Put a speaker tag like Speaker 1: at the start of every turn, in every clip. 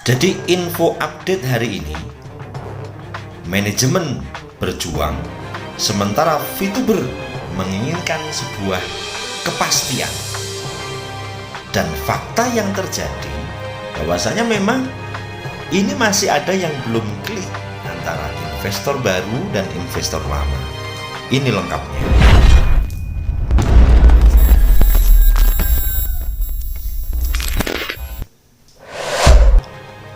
Speaker 1: Jadi info update hari ini, manajemen berjuang, sementara VTuber menginginkan sebuah kepastian. Dan fakta yang terjadi, bahwasanya memang ini masih ada yang belum klik antara investor baru dan investor lama. Ini lengkapnya.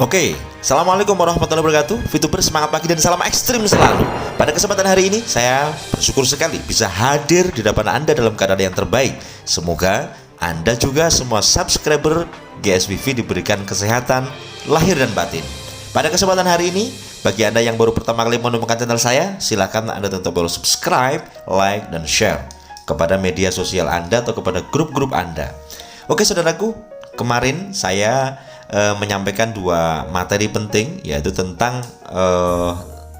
Speaker 1: Oke, assalamualaikum warahmatullahi wabarakatuh. VTuber semangat pagi dan salam ekstrim selalu. Pada kesempatan hari ini saya bersyukur sekali bisa hadir di depan Anda dalam keadaan yang terbaik. Semoga Anda juga semua subscriber GSWV diberikan kesehatan lahir dan batin. Pada kesempatan hari ini, bagi Anda yang baru pertama kali menemukan channel saya, silakan Anda tentu perlu subscribe, like, dan share kepada media sosial Anda atau kepada grup-grup Anda. Oke saudaraku, kemarin saya menyampaikan dua materi penting, yaitu tentang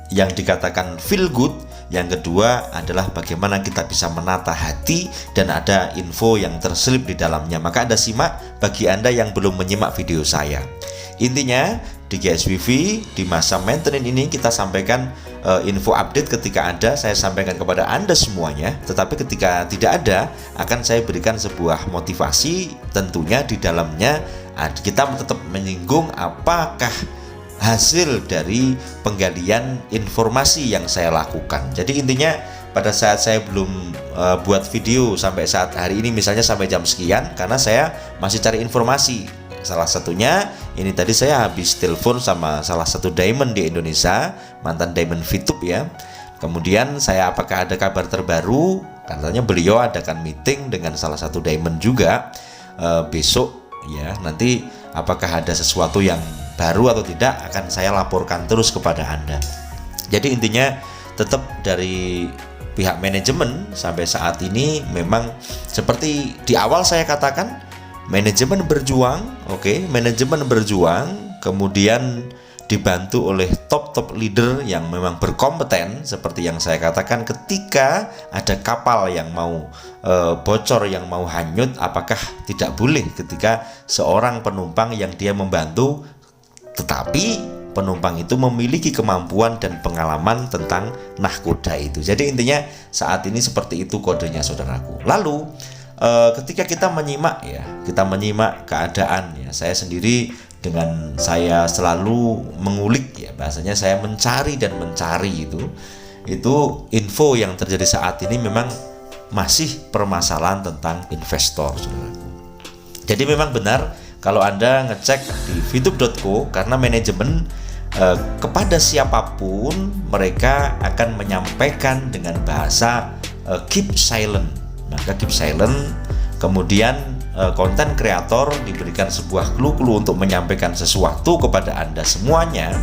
Speaker 1: yang dikatakan feel good. Yang kedua adalah bagaimana kita bisa menata hati, dan ada info yang terselip di dalamnya. Maka Anda simak bagi Anda yang belum menyimak video saya. Intinya di GSWV di masa maintenance ini kita sampaikan info update ketika ada, saya sampaikan kepada Anda semuanya. Tetapi ketika tidak ada, akan saya berikan sebuah motivasi. Tentunya di dalamnya kita tetap menyinggung apakah hasil dari penggalian informasi yang saya lakukan. Jadi intinya pada saat saya belum buat video sampai saat hari ini, misalnya sampai jam sekian, karena saya masih cari informasi. Salah satunya ini tadi saya habis telepon sama salah satu diamond di Indonesia, mantan diamond VTube ya. Kemudian saya apakah ada kabar terbaru? Katanya beliau adakan meeting dengan salah satu diamond juga besok ya. Nanti apakah ada sesuatu yang baru atau tidak akan saya laporkan terus kepada Anda. Jadi intinya tetap dari pihak manajemen sampai saat ini memang seperti di awal saya katakan, manajemen berjuang, manajemen berjuang, kemudian dibantu oleh top leader yang memang berkompeten. Seperti yang saya katakan, ketika ada kapal yang mau bocor, yang mau hanyut, apakah tidak boleh ketika seorang penumpang yang dia membantu, tetapi penumpang itu memiliki kemampuan dan pengalaman tentang nahkoda itu. Jadi intinya saat ini seperti itu kodenya saudaraku. Lalu ketika kita menyimak keadaan ya, saya sendiri dengan saya selalu mengulik ya, bahasanya saya mencari itu info yang terjadi saat ini memang masih permasalahan tentang investor saudaraku. Jadi memang benar kalau Anda ngecek di VTube.co, karena manajemen kepada siapapun mereka akan menyampaikan dengan bahasa keep silent. Maka keep silent, kemudian konten kreator diberikan sebuah clue untuk menyampaikan sesuatu kepada Anda semuanya.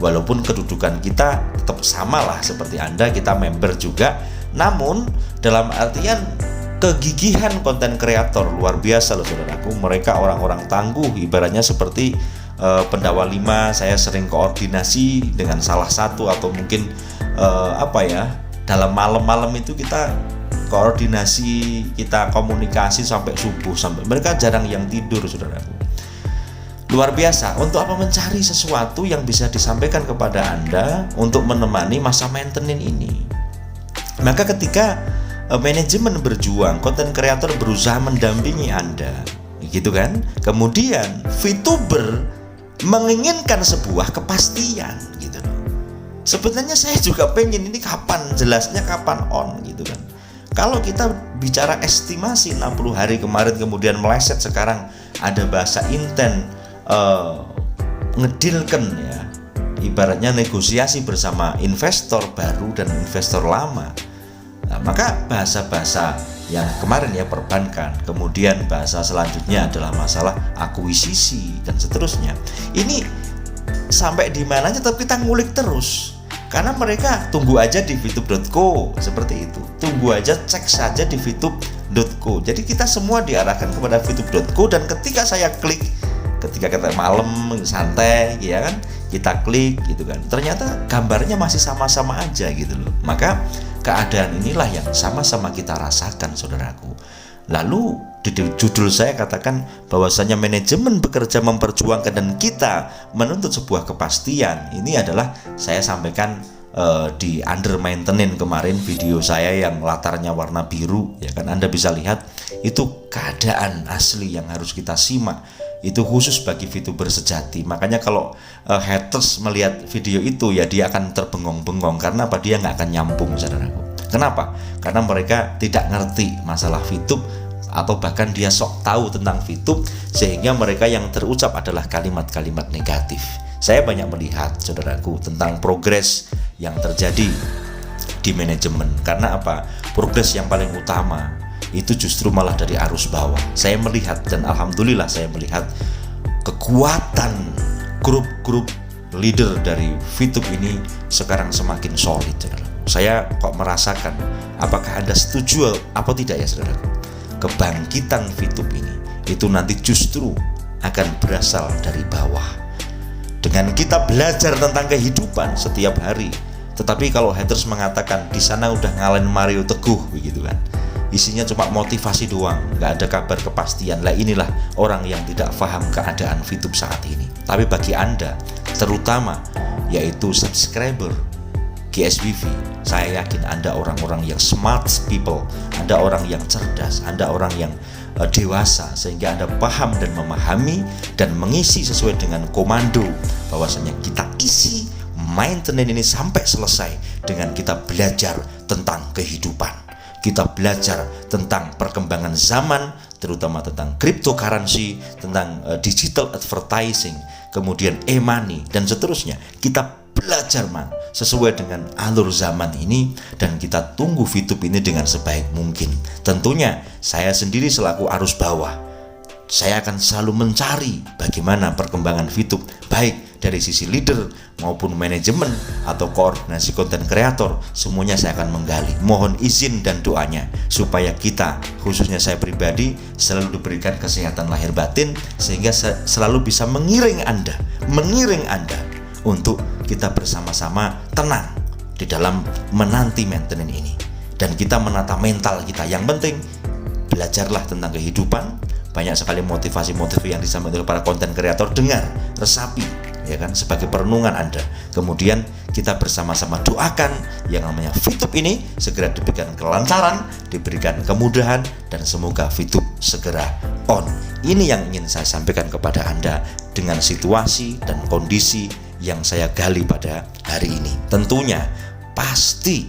Speaker 1: Walaupun kedudukan kita tetap sama lah seperti Anda, kita member juga. Namun dalam artian kegigihan konten kreator luar biasa loh saudaraku. Mereka orang-orang tangguh, ibaratnya seperti Pendawa 5, saya sering koordinasi dengan salah satu, atau mungkin dalam malam-malam itu kita koordinasi, kita komunikasi sampai subuh, sampai mereka jarang yang tidur saudaraku. Luar biasa. Untuk apa? Mencari sesuatu yang bisa disampaikan kepada Anda untuk menemani masa maintenance ini. Maka ketika manajemen berjuang, konten kreator berusaha mendampingi Anda, gitu kan? Kemudian VTuber menginginkan sebuah kepastian, gitu. Sebenarnya saya juga pengen ini kapan jelasnya, kapan on, gitu kan. Kalau kita bicara estimasi 60 hari kemarin, kemudian meleset sekarang ada bahasa intent ngedilkan ya, ibaratnya negosiasi bersama investor baru dan investor lama. Nah, maka bahasa-bahasa yang kemarin ya perbankan, kemudian bahasa selanjutnya adalah masalah akuisisi dan seterusnya. Ini sampai di mananya tetap kita ngulik terus. Karena mereka tunggu aja di VTube.co seperti itu. Tunggu aja, cek saja di VTube.co. Jadi kita semua diarahkan kepada VTube.co, dan ketika saya klik, ketika kita malam santai ya kan, kita klik gitu kan, ternyata gambarnya masih sama-sama aja gitu loh. Maka keadaan inilah yang sama-sama kita rasakan saudaraku. Lalu Di judul saya katakan bahwasanya manajemen bekerja memperjuangkan dan kita menuntut sebuah kepastian. Ini adalah saya sampaikan di under maintenance kemarin, video saya yang latarnya warna biru, ya kan. Anda bisa lihat itu keadaan asli yang harus kita simak. Itu khusus bagi VTuber sejati. Makanya kalau haters melihat video itu, ya dia akan terbengong-bengong. Karena apa? Dia nggak akan nyambung, saudaraku. Kenapa? Karena mereka tidak ngerti masalah VTube, atau bahkan dia sok tahu tentang VTube, sehingga mereka yang terucap adalah kalimat-kalimat negatif. Saya banyak melihat, saudaraku, tentang progres yang terjadi di manajemen. Karena apa? Progres yang paling utama itu justru malah dari arus bawah. Saya melihat, dan alhamdulillah saya melihat kekuatan grup-grup leader dari VTube ini sekarang semakin solid, saudara. Saya kok merasakan, apakah Anda setuju apa tidak ya, saudara? Kebangkitan VTube ini itu nanti justru akan berasal dari bawah. Dengan kita belajar tentang kehidupan setiap hari. Tetapi kalau haters mengatakan di sana udah ngalahin Mario Teguh begitu kan, isinya cuma motivasi doang, nggak ada kabar kepastian. Lah inilah orang yang tidak paham keadaan VTube saat ini. Tapi bagi Anda, terutama yaitu subscriber GSBV, saya yakin Anda orang-orang yang smart people, Anda orang yang cerdas, Anda orang yang dewasa, sehingga Anda paham dan memahami dan mengisi sesuai dengan komando bahwasanya kita isi maintenance ini sampai selesai dengan kita belajar tentang kehidupan. Kita belajar tentang perkembangan zaman, terutama tentang cryptocurrency, tentang digital advertising, kemudian e-money, dan seterusnya. Kita belajar sesuai dengan alur zaman ini, dan kita tunggu VTube ini dengan sebaik mungkin. Tentunya saya sendiri selaku arus bawah, saya akan selalu mencari bagaimana perkembangan VTube, baik dari sisi leader maupun manajemen atau koordinasi konten kreator. Semuanya saya akan menggali. Mohon izin dan doanya supaya kita, khususnya saya pribadi, selalu diberikan kesehatan lahir batin, sehingga selalu bisa mengiring Anda untuk kita bersama-sama tenang di dalam menanti maintenance ini, dan kita menata mental kita. Yang penting belajarlah tentang kehidupan. Banyak sekali motivasi-motivasi yang disampaikan oleh para konten kreator, dengar, resapi, ya kan, sebagai perenungan Anda. Kemudian kita bersama-sama doakan yang namanya VTube ini segera diberikan kelancaran, diberikan kemudahan, dan semoga VTube segera on. Ini yang ingin saya sampaikan kepada Anda dengan situasi dan kondisi yang saya gali pada hari ini. Tentunya pasti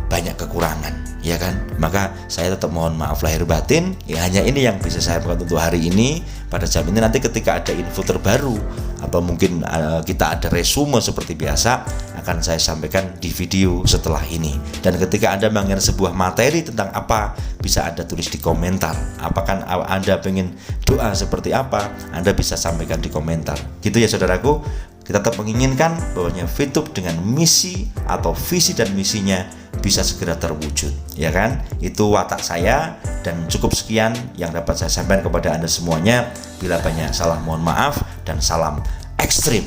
Speaker 1: banyak kekurangan, ya kan? Maka saya tetap mohon maaf lahir batin. Ya, hanya ini yang bisa saya lakukan untuk hari ini. Pada jam ini nanti ketika ada info terbaru atau mungkin kita ada resume seperti biasa, akan saya sampaikan di video setelah ini. Dan ketika Anda mengingat sebuah materi tentang apa, bisa Anda tulis di komentar. Apakah Anda pengen doa seperti apa, Anda bisa sampaikan di komentar. Gitu ya, saudaraku. Kita tetap menginginkan bahwanya VTube dengan misi atau visi dan misinya bisa segera terwujud, ya kan? Itu watak saya, dan cukup sekian yang dapat saya sampaikan kepada Anda semuanya. Bila banyak salah mohon maaf, dan salam ekstrim.